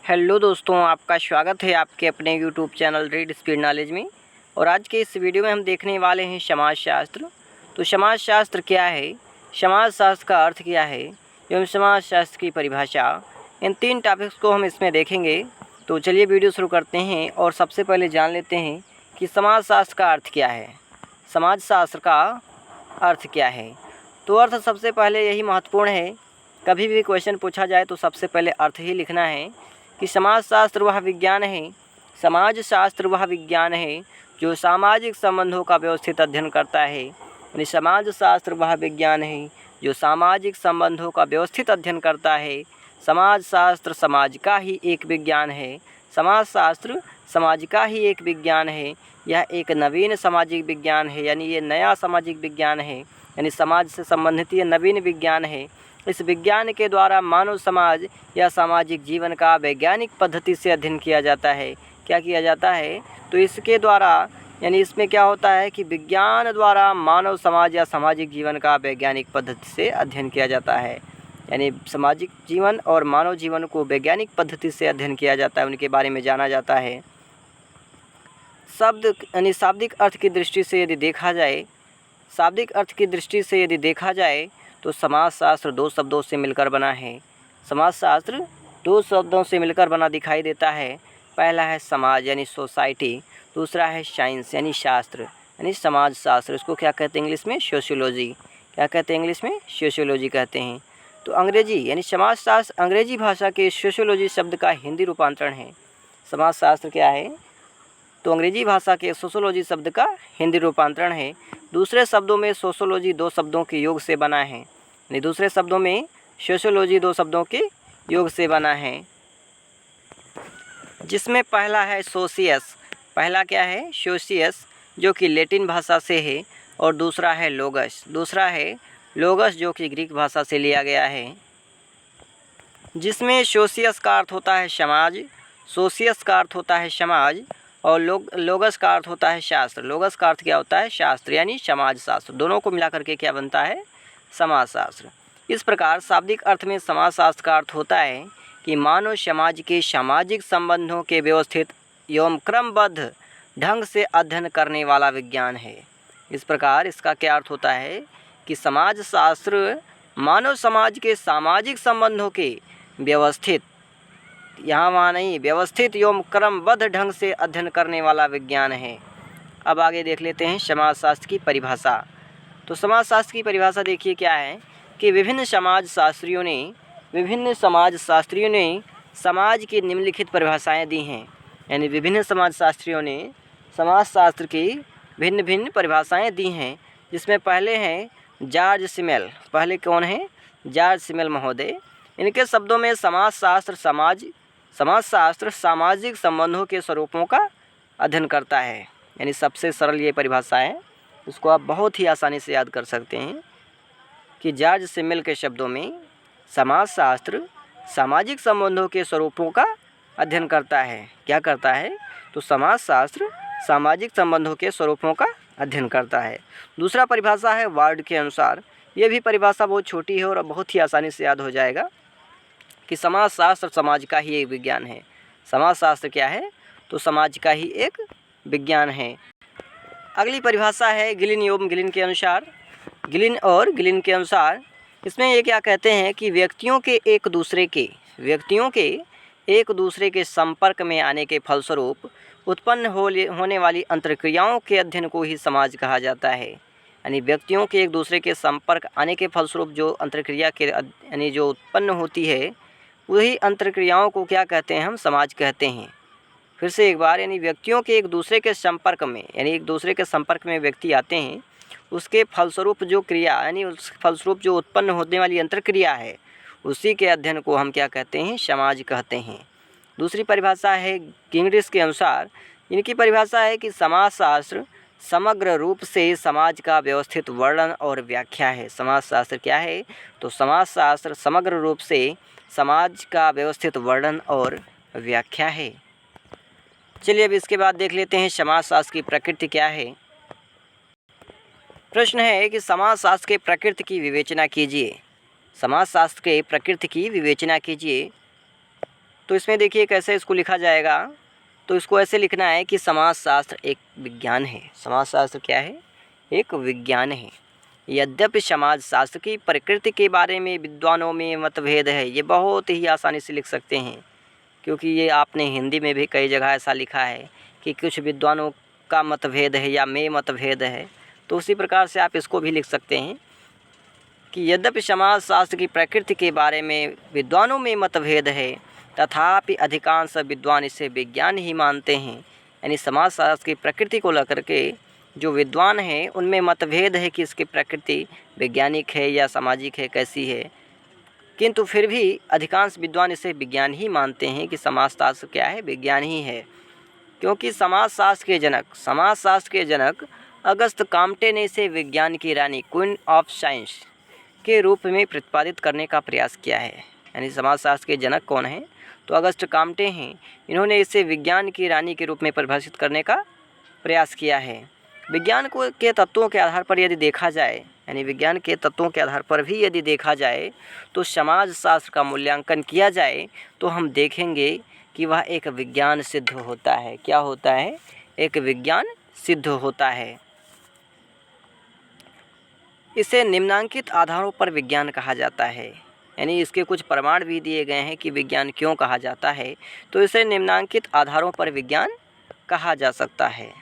Hello दोस्तों, आपका स्वागत है आपके अपने YouTube channel read speed knowledge में। और आज के इस वीडियो में हम देखने वाले हैं समाजशास्त्र। तो समाजशास्त्र क्या है, समाजशास्त्र का अर्थ क्या है एवं समाजशास्त्र की परिभाषा, इन तीन टॉपिक्स को हम इसमें देखेंगे। तो चलिए वीडियो शुरू करते हैं और सबसे पहले जान लेते हैं कि समाजशास्त्र का अर्थ क्या है। समाजशास्त्र का अर्थ क्या है, तो अर्थ सबसे पहले यही महत्वपूर्ण है। कभी भी क्वेश्चन पूछा जाए तो सबसे पहले अर्थ ही लिखना है कि समाजशास्त्र वह विज्ञान है, समाजशास्त्र वह विज्ञान है जो सामाजिक संबंधों का व्यवस्थित अध्ययन करता है। यानी समाजशास्त्र वह विज्ञान है जो सामाजिक संबंधों का व्यवस्थित अध्ययन करता है। समाजशास्त्र समाज का ही एक विज्ञान है, समाजशास्त्र समाज का ही एक विज्ञान है। यह एक नवीन सामाजिक विज्ञान है, यानी ये नया सामाजिक विज्ञान है, यानी समाज से संबंधित ये नवीन विज्ञान है। इस विज्ञान के द्वारा मानव समाज या सामाजिक जीवन का वैज्ञानिक पद्धति से अध्ययन किया जाता है। क्या किया जाता है, तो इसके द्वारा यानी इसमें क्या होता है कि विज्ञान द्वारा मानव समाज या सामाजिक जीवन का वैज्ञानिक पद्धति से अध्ययन किया जाता है। यानी सामाजिक जीवन और मानव जीवन को वैज्ञानिक पद्धति से अध्ययन किया जाता है, उनके बारे में जाना जाता है। शब्द यानी शाब्दिक अर्थ की दृष्टि से यदि देखा जाए, शाब्दिक अर्थ की दृष्टि से यदि देखा जाए तो समाजशास्त्र दो शब्दों से मिलकर बना है। समाजशास्त्र दो शब्दों से मिलकर बना दिखाई देता है। पहला है समाज यानी सोसाइटी, दूसरा है साइंस यानी शास्त्र यानी समाजशास्त्र। इसको क्या कहते हैं इंग्लिश में, सोशियोलॉजी। क्या कहते हैं इंग्लिश में, सोशियोलॉजी कहते हैं। तो अंग्रेजी यानी समाजशास्त्र अंग्रेजी भाषा के सोशियोलॉजी शब्द का हिंदी रूपांतरण है। समाजशास्त्र क्या है, तो अंग्रेजी भाषा के सोशियोलॉजी शब्द का हिंदी रूपांतरण है। दूसरे शब्दों में सोशियोलॉजी दो शब्दों के योग से बना है, यानी दूसरे शब्दों में सोशियोलॉजी दो शब्दों के योग से बना है, जिसमें पहला है सोशियस। पहला क्या है, सोशियस, जो कि लैटिन भाषा से है, और दूसरा है लोगस। दूसरा है लोगस, जो कि ग्रीक भाषा से लिया गया है, जिसमें सोशियस का अर्थ होता है समाज, सोशियस का अर्थ होता है समाज, और लोगस का अर्थ होता है शास्त्र। लोगस का अर्थ क्या होता है, शास्त्र यानी समाजशास्त्र। दोनों को मिला करके क्या बनता है, समाजशास्त्र। इस प्रकार शाब्दिक अर्थ में समाजशास्त्र का अर्थ होता है कि मानव समाज के सामाजिक संबंधों के व्यवस्थित एवं क्रमबद्ध ढंग से अध्ययन करने वाला विज्ञान है। इस प्रकार इसका क्या अर्थ होता है कि समाजशास्त्र मानव समाज के सामाजिक संबंधों के व्यवस्थित, यहाँ वहाँ नहीं, व्यवस्थित एवं क्रमबद्ध ढंग से अध्ययन करने वाला विज्ञान है। अब आगे देख लेते हैं समाजशास्त्र की परिभाषा। तो समाजशास्त्र की परिभाषा देखिए क्या है कि विभिन्न समाजशास्त्रियों ने समाज की निम्नलिखित परिभाषाएं दी हैं। यानी विभिन्न समाजशास्त्रियों ने समाजशास्त्र की भिन्न भिन्न परिभाषाएं दी हैं, जिसमें पहले हैं जॉर्ज सिमेल। पहले कौन है, जॉर्ज सिमेल महोदय। इनके शब्दों में समाजशास्त्र सामाजिक संबंधों के स्वरूपों का अध्ययन करता है। यानी सबसे सरल ये परिभाषा है, उसको आप बहुत ही आसानी से याद कर सकते हैं कि जॉर्ज सिमेल के शब्दों में समाजशास्त्र सामाजिक संबंधों के स्वरूपों का अध्ययन करता है। क्या करता है, तो समाजशास्त्र सामाजिक संबंधों के स्वरूपों का अध्ययन करता है। दूसरा परिभाषा है वार्ड के अनुसार। ये भी परिभाषा बहुत छोटी है और बहुत ही आसानी से याद हो जाएगा कि समाजशास्त्र समाज का ही एक विज्ञान है। समाजशास्त्र क्या है, तो समाज का ही एक विज्ञान है। अगली परिभाषा है गिलिन एवं गिलिन के अनुसार। गिलिन और गिलिन के अनुसार इसमें ये क्या कहते हैं कि व्यक्तियों के एक दूसरे के संपर्क में आने के फलस्वरूप उत्पन्न होने वाली अंतर्क्रियाओं के अध्ययन को ही समाज कहा जाता है। यानी व्यक्तियों के एक दूसरे के संपर्क आने के फलस्वरूप जो अंतर्क्रिया के यानी जो उत्पन्न होती है, वही अंतर्क्रियाओं को क्या कहते हैं, हम समाज कहते हैं। फिर से एक बार, यानी व्यक्तियों के एक दूसरे के संपर्क में, यानी एक दूसरे के संपर्क में व्यक्ति आते हैं, उसके फलस्वरूप जो क्रिया यानी उस फलस्वरूप जो उत्पन्न होने वाली अंतर्क्रिया है, उसी के अध्ययन को हम क्या कहते हैं, समाज कहते हैं। दूसरी परिभाषा है गिंगरिच के अनुसार। इनकी परिभाषा है कि समाजशास्त्र समग्र रूप से समाज का व्यवस्थित वर्णन और व्याख्या है। समाजशास्त्र क्या है, तो समाजशास्त्र समग्र रूप से समाज का व्यवस्थित वर्णन और व्याख्या है। चलिए अब इसके बाद देख लेते हैं समाजशास्त्र की प्रकृति क्या है। प्रश्न है कि समाजशास्त्र के प्रकृति की विवेचना कीजिए। समाजशास्त्र के प्रकृति की विवेचना कीजिए। तो इसमें देखिए कैसे इसको लिखा जाएगा। तो इसको ऐसे लिखना है कि समाजशास्त्र एक विज्ञान है। समाजशास्त्र क्या है? एक विज्ञान है। यद्यपि समाजशास्त्र की प्रकृति के बारे में विद्वानों में मतभेद है। ये बहुत ही आसानी से लिख सकते हैं, क्योंकि ये आपने हिंदी में भी कई जगह ऐसा लिखा है कि कुछ विद्वानों का मतभेद है या में मतभेद है। तो उसी प्रकार से आप इसको भी लिख सकते हैं कि यद्यपि समाजशास्त्र की प्रकृति के बारे में विद्वानों में मतभेद है, तथापि अधिकांश विद्वान इसे विज्ञान ही मानते हैं। यानी समाजशास्त्र की प्रकृति को लेकर के जो विद्वान हैं उनमें मतभेद है कि इसकी प्रकृति वैज्ञानिक है या सामाजिक है, कैसी है, किंतु फिर भी अधिकांश विद्वान इसे विज्ञान ही मानते हैं कि समाजशास्त्र क्या है? विज्ञान ही है। क्योंकि समाजशास्त्र के जनक अगस्त काम्टे ने इसे विज्ञान की रानी, क्वीन ऑफ साइंस के रूप में प्रतिपादित करने का प्रयास किया है। यानी समाजशास्त्र के जनक कौन हैं? तो अगस्त काम्टे हैं। इन्होंने इसे विज्ञान की रानी के रूप में परिभाषित करने का प्रयास किया है। विज्ञान के तत्वों के आधार पर यदि देखा जाए, यानी विज्ञान के तत्वों के आधार पर भी यदि देखा जाए तो समाजशास्त्र का मूल्यांकन किया जाए तो हम देखेंगे कि वह एक विज्ञान सिद्ध होता है। क्या होता है? एक विज्ञान सिद्ध होता है। इसे निम्नांकित आधारों पर विज्ञान कहा जाता है। यानी इसके कुछ प्रमाण भी दिए गए हैं कि विज्ञान क्यों कहा जाता है। तो इसे निम्नांकित आधारों पर विज्ञान कहा जा सकता है,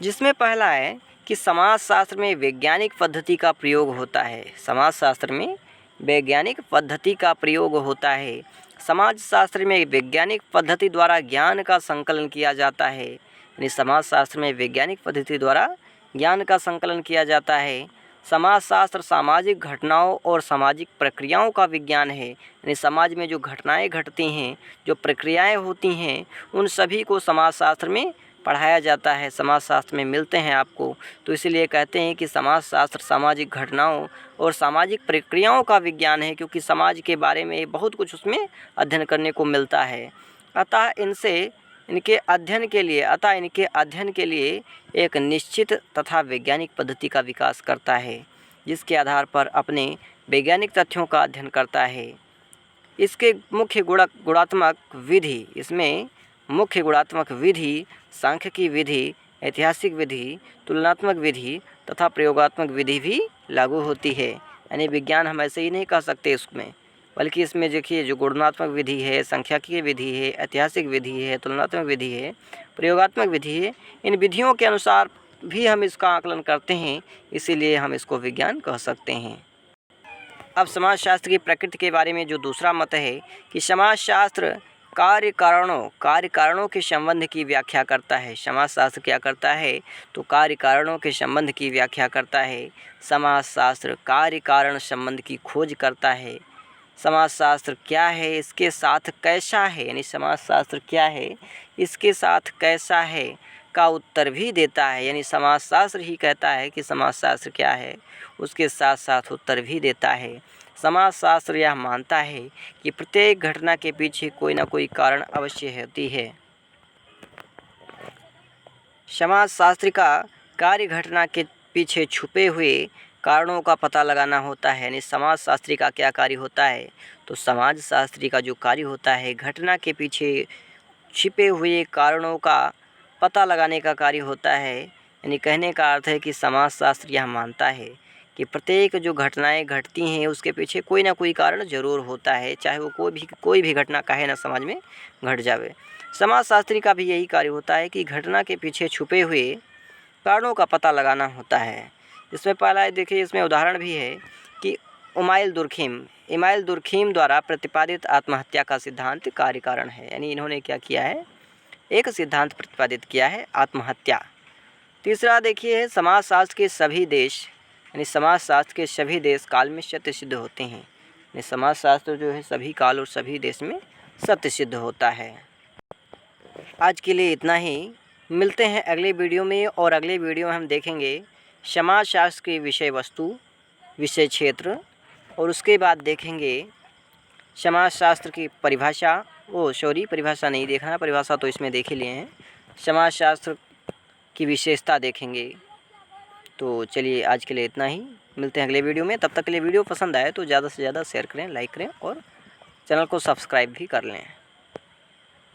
जिसमें पहला है कि समाजशास्त्र में वैज्ञानिक पद्धति का प्रयोग होता है। समाजशास्त्र में वैज्ञानिक पद्धति का प्रयोग होता है। समाजशास्त्र में वैज्ञानिक पद्धति द्वारा ज्ञान का संकलन किया जाता है। यानी समाजशास्त्र में वैज्ञानिक पद्धति द्वारा ज्ञान का संकलन किया जाता है। समाजशास्त्र सामाजिक घटनाओं और सामाजिक प्रक्रियाओं का विज्ञान है। यानी समाज में जो घटनाएं घटती हैं, जो प्रक्रियाएं होती हैं, उन सभी को समाजशास्त्र में पढ़ाया जाता है, समाजशास्त्र में मिलते हैं आपको। तो इसीलिए कहते हैं कि समाजशास्त्र सामाजिक घटनाओं और सामाजिक प्रक्रियाओं का विज्ञान है, क्योंकि समाज के बारे में बहुत कुछ उसमें अध्ययन करने को मिलता है। अतः इनके अध्ययन के लिए एक निश्चित तथा वैज्ञानिक पद्धति का विकास करता है, जिसके आधार पर अपने वैज्ञानिक तथ्यों का अध्ययन करता है। इसके मुख्य गुणात्मक विधि सांख्यिकी विधि, ऐतिहासिक विधि, तुलनात्मक विधि तथा प्रयोगात्मक विधि भी लागू होती है। यानी विज्ञान हम ऐसे ही नहीं कह सकते इसमें, बल्कि इसमें देखिए जो गुणात्मक विधि है, सांख्यिकीय विधि है, ऐतिहासिक विधि है, तुलनात्मक विधि है, प्रयोगात्मक विधि है, इन विधियों के अनुसार भी हम इसका आकलन करते हैं, इसीलिए हम इसको विज्ञान कह सकते हैं। अब समाजशास्त्र की प्रकृति के बारे में जो दूसरा मत है कि समाजशास्त्र कार्य कारणों के संबंध की व्याख्या करता है। समाजशास्त्र क्या करता है? तो कार्य कारणों के संबंध की व्याख्या करता है। समाजशास्त्र कार्य कारण संबंध की खोज करता है। समाजशास्त्र क्या है, इसके साथ कैसा है, यानी समाजशास्त्र क्या है, इसके साथ कैसा है का उत्तर भी देता है। यानी समाजशास्त्र ही कहता है कि समाजशास्त्र क्या है, उसके साथ साथ उत्तर भी देता है। समाजशास्त्र यह मानता है कि प्रत्येक घटना के पीछे कोई ना कोई कारण अवश्य होती है। समाजशास्त्र का कार्य घटना के पीछे छुपे हुए कारणों का पता लगाना होता है। यानी समाजशास्त्री का क्या कार्य होता है? तो समाजशास्त्री का जो कार्य होता है, घटना के पीछे छिपे हुए कारणों का पता लगाने का कार्य होता है। यानी कहने का अर्थ है कि समाजशास्त्र यह मानता है कि प्रत्येक जो घटनाएं घटती हैं उसके पीछे कोई ना कोई कारण जरूर होता है, चाहे वो कोई भी घटना काहे ना समाज में घट जावे। समाजशास्त्री का भी यही कार्य होता है कि घटना के पीछे छुपे हुए कारणों का पता लगाना होता है। इसमें पहला देखिए, इसमें उदाहरण भी है कि इमाइल दुर्खीम द्वारा प्रतिपादित आत्महत्या का सिद्धांत कार्य कारण है। यानी इन्होंने क्या किया है? एक सिद्धांत प्रतिपादित किया है, आत्महत्या। तीसरा देखिए है समाजशास्त्र के सभी देश, यानी समाजशास्त्र के सभी देश काल में सत्य सिद्ध होते हैं। यानी समाजशास्त्र जो है सभी काल और सभी देश में सत्य सिद्ध होता है। आज के लिए इतना ही, मिलते हैं अगले वीडियो में, और अगले वीडियो में हम देखेंगे समाजशास्त्र की विषय वस्तु, विषय क्षेत्र, और उसके बाद देखेंगे समाजशास्त्र की परिभाषा। परिभाषा नहीं देखना है, परिभाषा तो इसमें देख ही लिए हैं। समाजशास्त्र की विशेषता देखेंगे। तो चलिए आज के लिए इतना ही, मिलते हैं अगले वीडियो में। तब तक के लिए वीडियो पसंद आए तो ज़्यादा से ज़्यादा शेयर करें, लाइक करें और चैनल को सब्सक्राइब भी कर लें।